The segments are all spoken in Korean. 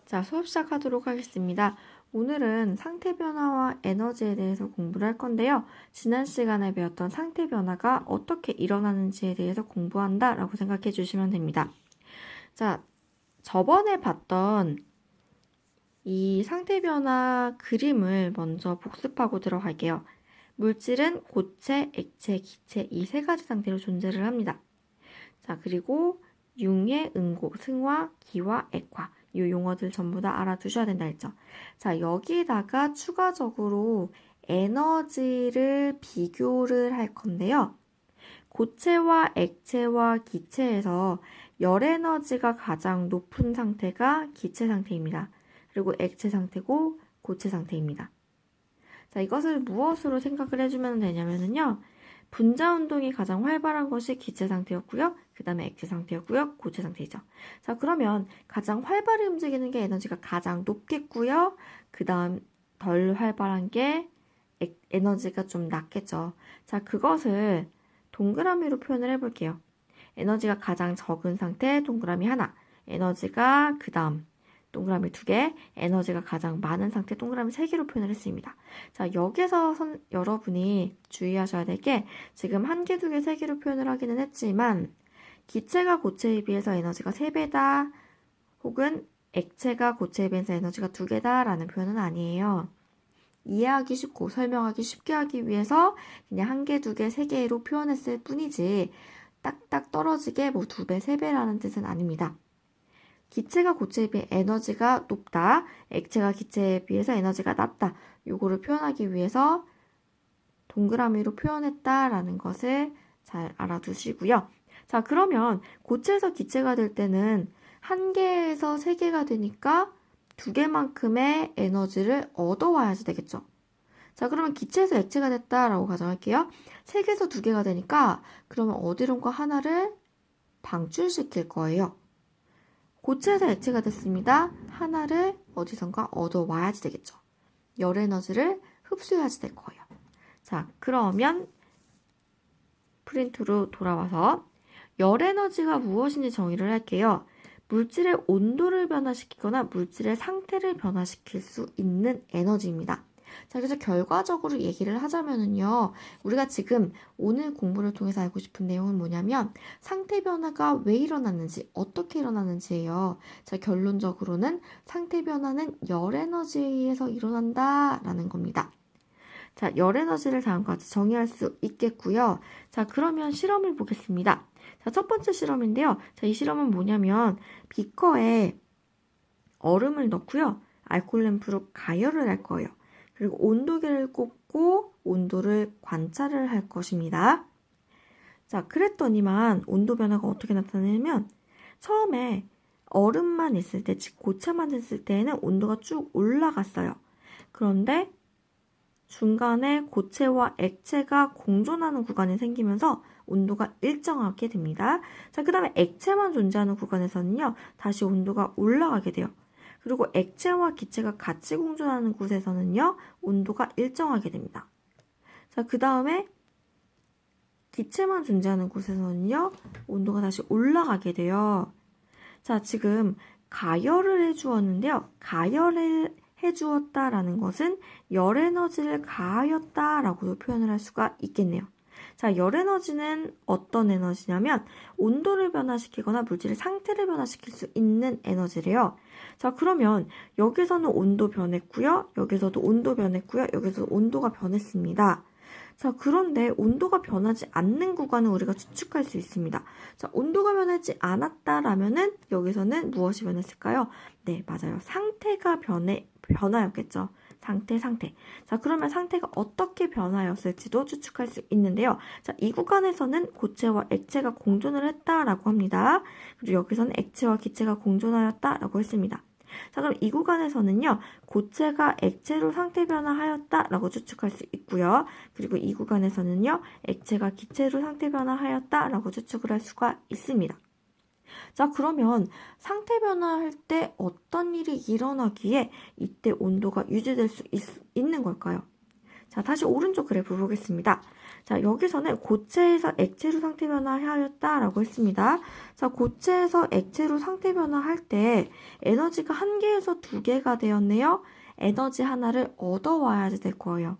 자, 수업 시작하도록 하겠습니다. 오늘은 상태 변화와 에너지에 대해서 공부를 할 건데요. 지난 시간에 배웠던 상태 변화가 어떻게 일어나는지에 대해서 공부한다 라고 생각해 주시면 됩니다. 자, 저번에 봤던 이 상태 변화 그림을 먼저 복습하고 들어갈게요. 물질은 고체, 액체, 기체 이 세 가지 상태로 존재를 합니다. 자, 그리고 융의, 응고, 승화, 기화, 액화 이 용어들 전부 다 알아두셔야 된다 했죠. 자, 여기다가 추가적으로 에너지를 비교를 할 건데요. 고체와 액체와 기체에서 열 에너지가 가장 높은 상태가 기체 상태입니다. 그리고 액체 상태고 고체 상태입니다. 자, 이것을 무엇으로 생각을 해주면 되냐면요. 분자 운동이 가장 활발한 것이 기체 상태였고요. 그 다음에 액체 상태였고요. 고체 상태이죠. 자, 그러면 가장 활발히 움직이는 게 에너지가 가장 높겠고요. 그 다음 덜 활발한 게 에너지가 좀 낮겠죠. 자, 그것을 동그라미로 표현을 해볼게요. 에너지가 가장 적은 상태 동그라미 하나, 에너지가 그 다음 동그라미 2개, 에너지가 가장 많은 상태 동그라미 3개로 표현을 했습니다. 자, 여기서 여러분이 주의하셔야 될 게 지금 1개, 2개, 3개로 표현을 하기는 했지만 기체가 고체에 비해서 에너지가 3배다 혹은 액체가 고체에 비해서 에너지가 2개다 라는 표현은 아니에요. 이해하기 쉽고 설명하기 쉽게 하기 위해서 그냥 1개, 2개, 3개로 표현했을 뿐이지 딱딱 떨어지게 뭐 2배, 3배라는 뜻은 아닙니다. 기체가 고체에 비해 에너지가 높다, 액체가 기체에 비해서 에너지가 낮다. 요거를 표현하기 위해서 동그라미로 표현했다라는 것을 잘 알아두시고요. 자, 그러면 고체에서 기체가 될 때는 1개에서 3개가 되니까 2개만큼의 에너지를 얻어와야지 되겠죠. 자, 그러면 기체에서 액체가 됐다라고 가정할게요. 3개에서 2개가 되니까 그러면 어디론가 하나를 방출시킬 거예요. 고체에서 액체가 됐습니다. 하나를 어디선가 얻어와야지 되겠죠. 열 에너지를 흡수해야지 될 거예요. 자, 그러면 프린트로 돌아와서 열 에너지가 무엇인지 정의를 할게요. 물질의 온도를 변화시키거나 물질의 상태를 변화시킬 수 있는 에너지입니다. 자, 그래서 결과적으로 얘기를 하자면은요, 우리가 지금 오늘 공부를 통해서 알고 싶은 내용은 뭐냐면 상태 변화가 왜 일어났는지, 어떻게 일어났는지예요. 자, 결론적으로는 상태 변화는 열 에너지에 의해서 일어난다라는 겁니다. 자, 열 에너지를 다음과 같이 정의할 수 있겠고요. 자, 그러면 실험을 보겠습니다. 자, 첫 번째 실험인데요. 자, 이 실험은 뭐냐면 비커에 얼음을 넣고요. 알코올 램프로 가열을 할 거예요. 그리고 온도계를 꽂고 온도를 관찰을 할 것입니다. 자, 그랬더니만 온도 변화가 어떻게 나타나냐면 처음에 얼음만 있을 때, 즉 고체만 있을 때에는 온도가 쭉 올라갔어요. 그런데 중간에 고체와 액체가 공존하는 구간이 생기면서 온도가 일정하게 됩니다. 자, 그 다음에 액체만 존재하는 구간에서는요, 다시 온도가 올라가게 돼요. 그리고 액체와 기체가 같이 공존하는 곳에서는요, 온도가 일정하게 됩니다. 자, 그 다음에 기체만 존재하는 곳에서는요, 온도가 다시 올라가게 돼요. 자, 지금 가열을 해주었는데요. 가열을 해주었다라는 것은 열 에너지를 가하였다라고도 표현을 할 수가 있겠네요. 자, 열 에너지는 어떤 에너지냐면 온도를 변화시키거나 물질의 상태를 변화시킬 수 있는 에너지래요. 자, 그러면 여기서는 온도 변했고요. 여기서도 온도 변했고요. 여기서도 온도가 변했습니다. 자, 그런데 온도가 변하지 않는 구간은 우리가 추측할 수 있습니다. 자, 온도가 변하지 않았다라면은 여기서는 무엇이 변했을까요? 네, 맞아요. 상태가 변화였겠죠. 상태. 자, 그러면 상태가 어떻게 변화였을지도 추측할 수 있는데요. 자, 이 구간에서는 고체와 액체가 공존을 했다라고 합니다. 그리고 여기서는 액체와 기체가 공존하였다라고 했습니다. 자, 그럼 이 구간에서는요, 고체가 액체로 상태 변화하였다라고 추측할 수 있고요. 그리고 이 구간에서는요, 액체가 기체로 상태 변화하였다라고 추측을 할 수가 있습니다. 자, 그러면 상태 변화할 때 어떤 일이 일어나기에 이때 온도가 유지될 수 있는 걸까요? 자, 다시 오른쪽 그래프 보겠습니다. 자, 여기서는 고체에서 액체로 상태 변화하였다라고 했습니다. 자, 고체에서 액체로 상태 변화할 때 에너지가 1개에서 2개가 되었네요. 에너지 하나를 얻어와야지 될 거예요.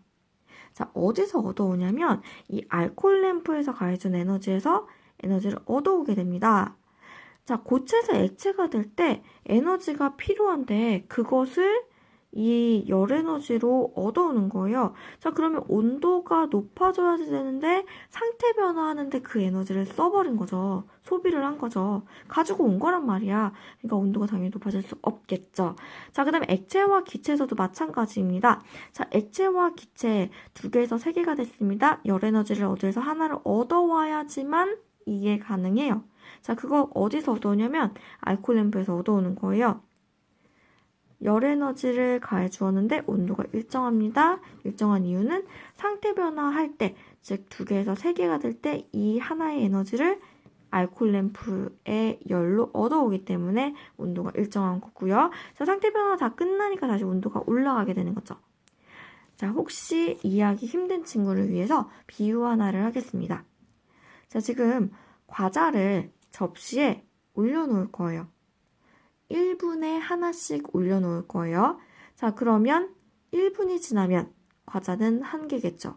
자, 어디서 얻어오냐면 이 알코올 램프에서 가해준 에너지에서 에너지를 얻어오게 됩니다. 자, 고체에서 액체가 될 때 에너지가 필요한데 그것을 이 열 에너지로 얻어오는 거예요. 자, 그러면 온도가 높아져야 되는데 상태 변화하는데 그 에너지를 써버린 거죠. 소비를 한 거죠. 가지고 온 거란 말이야. 그러니까 온도가 당연히 높아질 수 없겠죠. 자, 그 다음에 액체와 기체에서도 마찬가지입니다. 자, 액체와 기체 2개에서 3개가 됐습니다. 열 에너지를 얻어서 하나를 얻어와야지만 이게 가능해요. 자, 그거 어디서 얻어오냐면 알코올 램프에서 얻어오는 거예요. 열 에너지를 가해 주었는데 온도가 일정합니다. 일정한 이유는 상태 변화할 때, 즉 2개에서 3개가 될 때 이 하나의 에너지를 알코올 램프의 열로 얻어오기 때문에 온도가 일정한 거고요. 자, 상태 변화가 다 끝나니까 다시 온도가 올라가게 되는 거죠. 자, 혹시 이해하기 힘든 친구를 위해서 비유 하나를 하겠습니다. 자, 지금 과자를 접시에 올려놓을 거예요. 1분에 하나씩 올려놓을 거예요. 자, 그러면 1분이 지나면 과자는 1개겠죠.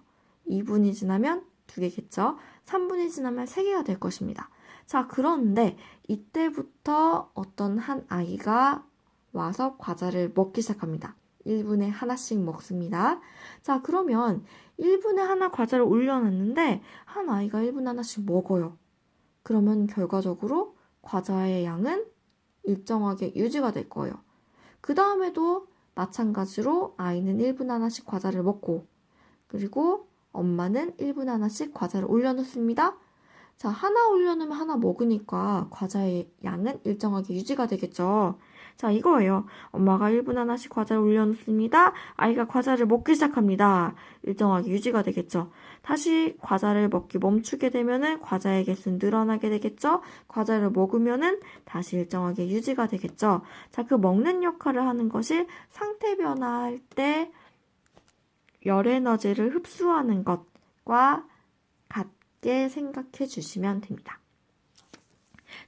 2분이 지나면 2개겠죠. 3분이 지나면 3개가 될 것입니다. 자, 그런데 이때부터 어떤 한 아이가 와서 과자를 먹기 시작합니다. 1분에 하나씩 먹습니다. 자, 그러면 1분에 하나 과자를 올려놨는데 한 아이가 1분에 하나씩 먹어요. 그러면 결과적으로 과자의 양은 일정하게 유지가 될 거예요. 그 다음에도 마찬가지로 아이는 1분에 하나씩 과자를 먹고 그리고 엄마는 1분에 하나씩 과자를 올려놓습니다. 자, 하나 올려놓으면 하나 먹으니까 과자의 양은 일정하게 유지가 되겠죠. 자, 이거예요. 엄마가 1분에 하나씩 과자를 올려놓습니다. 아이가 과자를 먹기 시작합니다. 일정하게 유지가 되겠죠. 다시 과자를 먹기 멈추게 되면은 과자의 개수는 늘어나게 되겠죠. 과자를 먹으면은 다시 일정하게 유지가 되겠죠. 자, 그 먹는 역할을 하는 것이 상태 변화할 때 열 에너지를 흡수하는 것과 같게 생각해 주시면 됩니다.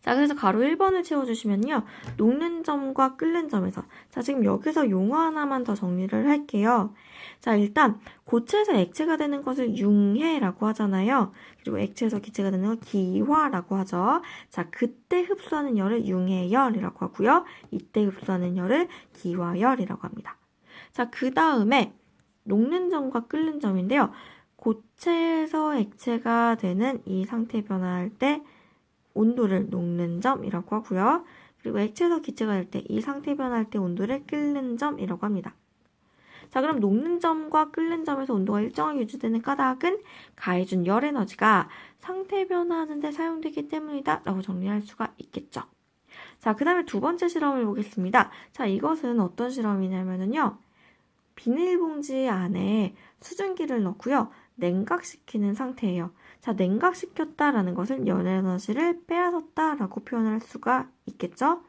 자, 그래서 가로 1번을 채워주시면요. 녹는 점과 끓는 점에서. 자, 지금 여기서 용어 하나만 더 정리를 할게요. 자, 일단 고체에서 액체가 되는 것을 융해라고 하잖아요. 그리고 액체에서 기체가 되는 걸 기화라고 하죠. 자, 그때 흡수하는 열을 융해열이라고 하고요. 이때 흡수하는 열을 기화열이라고 합니다. 자, 그 다음에 녹는 점과 끓는 점인데요. 고체에서 액체가 되는 이 상태 변화할 때 온도를 녹는 점이라고 하고요. 그리고 액체에서 기체가 될 때 이 상태 변화할 때 온도를 끓는 점이라고 합니다. 자, 그럼 녹는 점과 끓는 점에서 온도가 일정하게 유지되는 까닭은 가해준 열 에너지가 상태 변화하는 데 사용되기 때문이다 라고 정리할 수가 있겠죠. 자, 그 다음에 2번째 실험을 보겠습니다. 자, 이것은 어떤 실험이냐면요. 비닐봉지 안에 수증기를 넣고요. 냉각시키는 상태예요. 자, 냉각시켰다라는 것은 열 에너지를 빼앗았다라고 표현할 수가 있겠죠?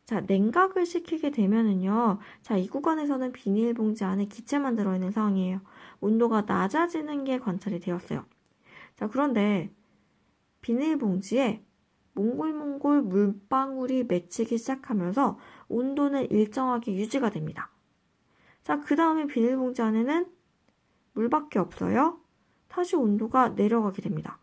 자, 냉각을 시키게 되면은요. 자, 이 구간에서는 비닐봉지 안에 기체만 들어있는 상황이에요. 온도가 낮아지는 게 관찰이 되었어요. 자, 그런데 비닐봉지에 몽골몽골 물방울이 맺히기 시작하면서 온도는 일정하게 유지가 됩니다. 자, 그 다음에 비닐봉지 안에는 물밖에 없어요. 다시 온도가 내려가게 됩니다.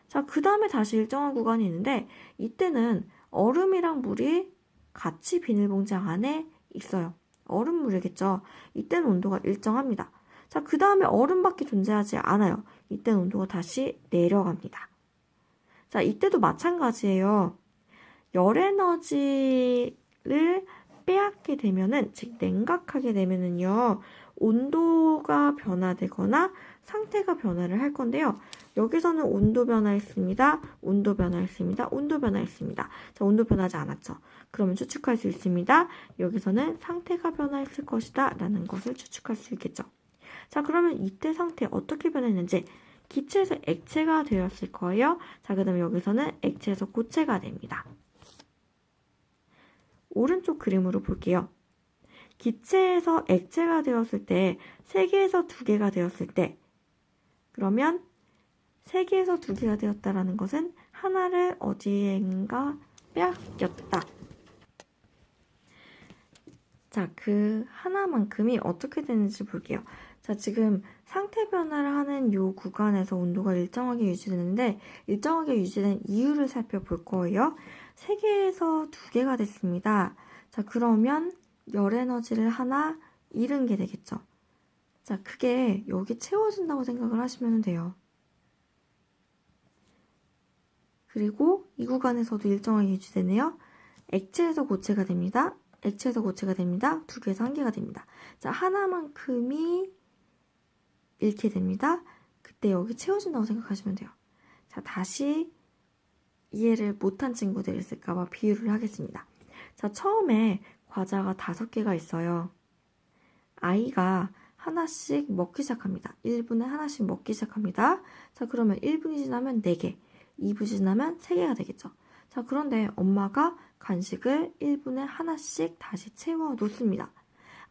자, 그 다음에 다시 일정한 구간이 있는데 이때는 얼음이랑 물이 같이 비닐봉지 안에 있어요. 얼음물이겠죠. 이때는 온도가 일정합니다. 자, 그 다음에 얼음밖에 존재하지 않아요. 이때는 온도가 다시 내려갑니다. 자, 이때도 마찬가지예요. 열 에너지를 빼앗게 되면은, 즉 냉각하게 되면은요, 온도가 변화되거나 상태가 변화를 할 건데요. 여기서는 온도 변화했습니다. 온도 변화했습니다. 온도 변화했습니다. 자, 온도 변하지 않았죠. 그러면 추측할 수 있습니다. 여기서는 상태가 변화했을 것이다 라는 것을 추측할 수 있겠죠. 자, 그러면 이때 상태 어떻게 변했는지 기체에서 액체가 되었을 거예요. 자, 그 다음에 여기서는 액체에서 고체가 됩니다. 오른쪽 그림으로 볼게요. 기체에서 액체가 되었을 때, 3개에서 2개가 되었을 때, 그러면 3개에서 2개가 되었다라는 것은 하나를 어디엔가 빼앗겼다. 자, 그 하나만큼이 어떻게 되는지 볼게요. 자, 지금 상태 변화를 하는 이 구간에서 온도가 일정하게 유지되는데 일정하게 유지된 이유를 살펴볼 거예요. 3개에서 2개가 됐습니다. 자, 그러면 열 에너지를 하나 잃은 게 되겠죠. 자, 그게 여기 채워진다고 생각을 하시면 돼요. 그리고 이 구간에서도 일정하게 유지되네요. 액체에서 고체가 됩니다. 액체에서 고체가 됩니다. 2개에서 1개가 됩니다. 자, 하나만큼이 잃게 됩니다. 그때 여기 채워진다고 생각하시면 돼요. 자, 다시 이해를 못한 친구들이 있을까봐 비유를 하겠습니다. 자, 처음에 과자가 5개가 있어요. 아이가 하나씩 먹기 시작합니다. 1분에 하나씩 먹기 시작합니다. 자, 그러면 1분이 지나면 4개, 2분 지나면 3개가 되겠죠. 자, 그런데 엄마가 간식을 1분에 하나씩 다시 채워 놓습니다.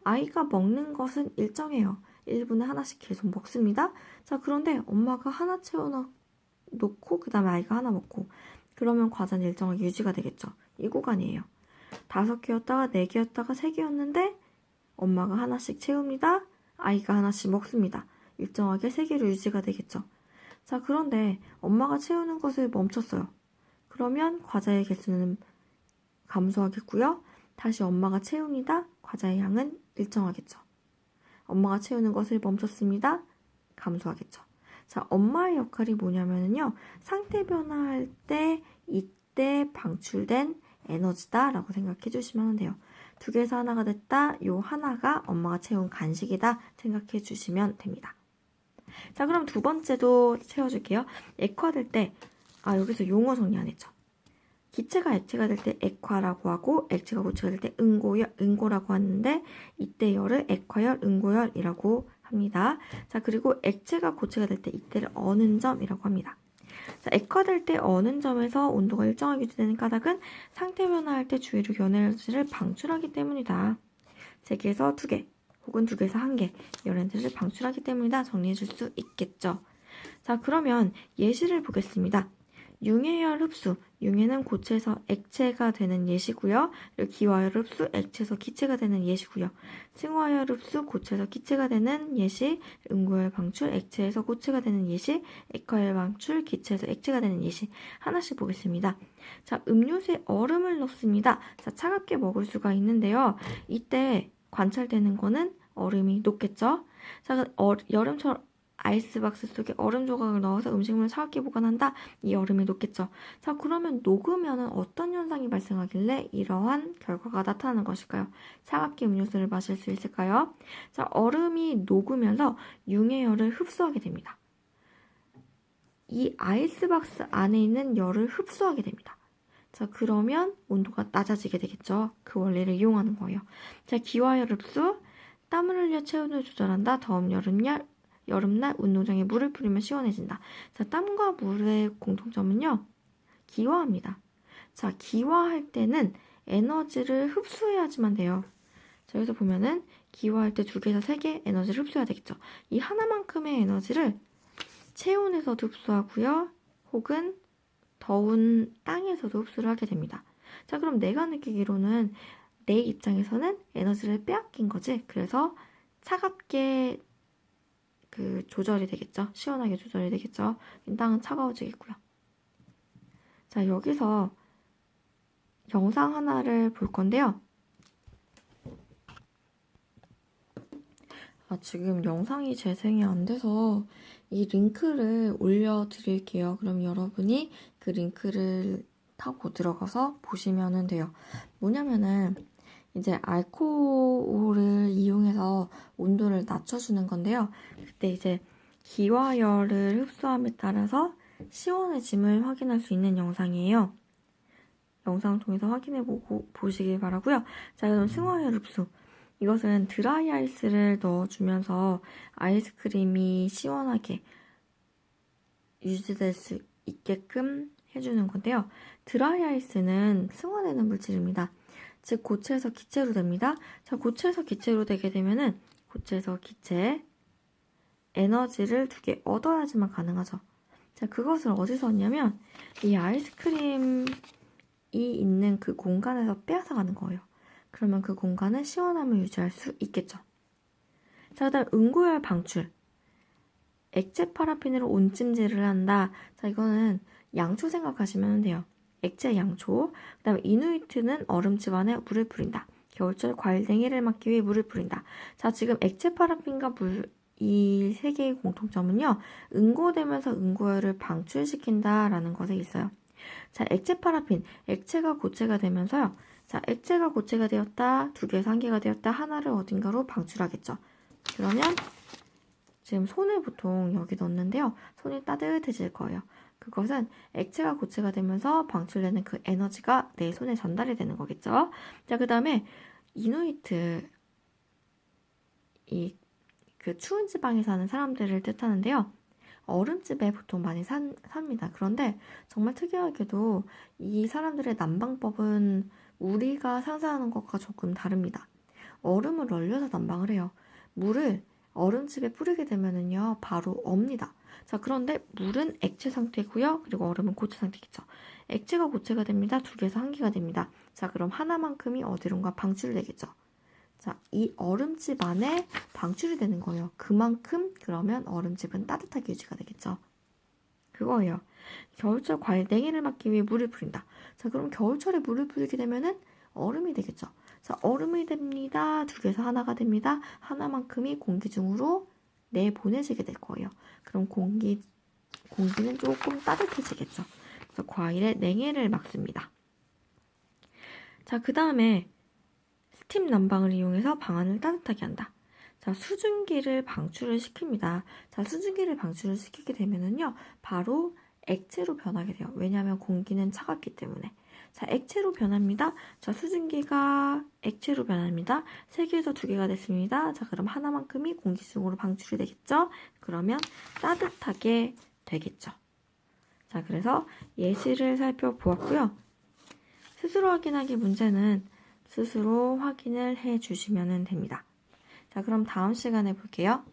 아이가 먹는 것은 일정해요. 1분에 하나씩 계속 먹습니다. 자, 그런데 엄마가 하나 채워 놓고 그 다음에 아이가 하나 먹고 그러면 과자는 일정하게 유지가 되겠죠. 이 구간이에요. 5개였다가 4개였다가 3개였는데 엄마가 하나씩 채웁니다. 아이가 하나씩 먹습니다. 일정하게 3개로 유지가 되겠죠. 자, 그런데 엄마가 채우는 것을 멈췄어요. 그러면 과자의 개수는 감소하겠고요. 다시 엄마가 채웁니다. 과자의 양은 일정하겠죠. 엄마가 채우는 것을 멈췄습니다. 감소하겠죠. 자, 엄마의 역할이 뭐냐면요. 상태 변화할 때 이때 방출된 에너지다 라고 생각해 주시면 돼요. 2개에서 하나가 됐다. 요 하나가 엄마가 채운 간식이다 생각해 주시면 됩니다. 자, 그럼 두 번째도 채워줄게요. 액화될 때, 여기서 용어 정리 안 했죠. 기체가 액체가 될 때 액화라고 하고 액체가 고체가 될 때 응고라고 하는데 이때 열을 액화열, 응고열이라고 합니다. 자, 그리고 액체가 고체가 될 때 이때를 어는 점이라고 합니다. 자, 액화될 때 어는 점에서 온도가 일정하게 유지되는 까닭은 상태 변화할 때 주위로 연에너지를 방출하기 때문이다. 3개에서 2개 혹은 2개에서 1개 연에너지를 방출하기 때문이다. 정리해 줄 수 있겠죠. 자, 그러면 예시를 보겠습니다. 융해열 흡수, 융해는 고체에서 액체가 되는 예시고요. 그리고 기화열 흡수, 액체에서 기체가 되는 예시고요. 승화열 흡수, 고체에서 기체가 되는 예시, 응고열 방출, 액체에서 고체가 되는 예시, 액화열 방출, 기체에서 액체가 되는 예시 하나씩 보겠습니다. 자, 음료수에 얼음을 넣습니다. 자, 차갑게 먹을 수가 있는데요. 이때 관찰되는 거는 얼음이 녹겠죠. 자, 여름처럼 아이스박스 속에 얼음 조각을 넣어서 음식물을 차갑게 보관한다. 이 얼음이 녹겠죠. 자, 그러면 녹으면 어떤 현상이 발생하길래 이러한 결과가 나타나는 것일까요? 차갑게 음료수를 마실 수 있을까요? 자, 얼음이 녹으면서 융해열을 흡수하게 됩니다. 이 아이스박스 안에 있는 열을 흡수하게 됩니다. 자, 그러면 온도가 낮아지게 되겠죠. 그 원리를 이용하는 거예요. 자, 기화열 흡수, 땀을 흘려 체온을 조절한다. 더운 여름날 운동장에 물을 뿌리면 시원해진다. 자, 땀과 물의 공통점은요. 기화합니다. 자, 기화할 때는 에너지를 흡수해야지만 돼요. 자, 여기서 보면은 기화할 때 2개에서 3개 에너지를 흡수해야 되겠죠. 이 하나만큼의 에너지를 체온에서도 흡수하고요. 혹은 더운 땅에서도 흡수를 하게 됩니다. 자, 그럼 내가 느끼기로는 내 입장에서는 에너지를 빼앗긴 거지. 그래서 차갑게 조절이 되겠죠. 시원하게 조절이 되겠죠. 땅은 차가워지겠고요. 자, 여기서 영상 하나를 볼 건데요. 지금 영상이 재생이 안 돼서 이 링크를 올려드릴게요. 그럼 여러분이 그 링크를 타고 들어가서 보시면 돼요. 뭐냐면은 이제 알코올을 이용해서 온도를 낮춰주는 건데요. 그때 이제 기화열을 흡수함에 따라서 시원해짐을 확인할 수 있는 영상이에요. 영상을 통해서 보시길 바라고요. 자, 그럼 승화열 흡수. 이것은 드라이 아이스를 넣어주면서 아이스크림이 시원하게 유지될 수 있게끔 해주는 건데요. 드라이 아이스는 승화되는 물질입니다. 즉 고체에서 기체로 됩니다. 자, 고체에서 기체로 되게 되면은 고체에서 기체, 에너지를 두 개 얻어야지만 가능하죠. 자, 그것을 어디서 얻냐면 이 아이스크림이 있는 그 공간에서 빼앗아가는 거예요. 그러면 그 공간은 시원함을 유지할 수 있겠죠. 자, 그 다음 응고열 방출. 액체 파라핀으로 온찜질을 한다. 자, 이거는 양초 생각하시면 돼요. 액체 양초. 그 다음에 이누이트는 얼음집 안에 물을 뿌린다. 겨울철 과일냉이를 막기 위해 물을 뿌린다. 자, 지금 액체 파라핀과 물, 이 세 개의 공통점은요, 응고되면서 응고열을 방출시킨다라는 것에 있어요. 자, 액체 파라핀, 액체가 고체가 되면서요. 자, 액체가 고체가 되었다, 두 개에서 한 개가 되었다, 하나를 어딘가로 방출하겠죠. 그러면 지금 손을 보통 여기 넣는데요. 손이 따뜻해질 거예요. 그것은 액체가 고체가 되면서 방출되는 그 에너지가 내 손에 전달이 되는 거겠죠. 자, 그 다음에 이누이트, 그 추운 지방에 사는 사람들을 뜻하는데요. 얼음집에 보통 많이 삽니다. 그런데 정말 특이하게도 이 사람들의 난방법은 우리가 상상하는 것과 조금 다릅니다. 얼음을 얼려서 난방을 해요. 물을 얼음집에 뿌리게 되면은요, 바로 없니다. 자, 그런데 물은 액체 상태고요. 그리고 얼음은 고체 상태겠죠. 액체가 고체가 됩니다. 두 개에서 한 개가 됩니다. 자, 그럼 하나만큼이 어디론가 방출되겠죠. 자, 이 얼음집 안에 방출이 되는 거예요. 그만큼 그러면 얼음집은 따뜻하게 유지가 되겠죠. 그거예요. 겨울철 과일냉이를 막기 위해 물을 뿌린다. 자, 그럼 겨울철에 물을 뿌리게 되면은 얼음이 되겠죠. 자, 얼음이 됩니다. 두 개에서 하나가 됩니다. 하나만큼이 공기 중으로 내보내지게 될 거예요. 그럼 공기는 조금 따뜻해지겠죠. 그래서 과일에 냉해를 막습니다. 자, 그 다음에 스팀 난방을 이용해서 방안을 따뜻하게 한다. 자, 수증기를 방출을 시킵니다. 자, 수증기를 방출을 시키게 되면은요, 바로 액체로 변하게 돼요. 왜냐하면 공기는 차갑기 때문에. 자, 액체로 변합니다. 자, 수증기가 액체로 변합니다. 3개에서 2개가 됐습니다. 자, 그럼 하나만큼이 공기 중으로 방출이 되겠죠? 그러면 따뜻하게 되겠죠. 자, 그래서 예시를 살펴보았고요. 스스로 확인하기 문제는 스스로 확인을 해 주시면 됩니다. 자, 그럼 다음 시간에 볼게요.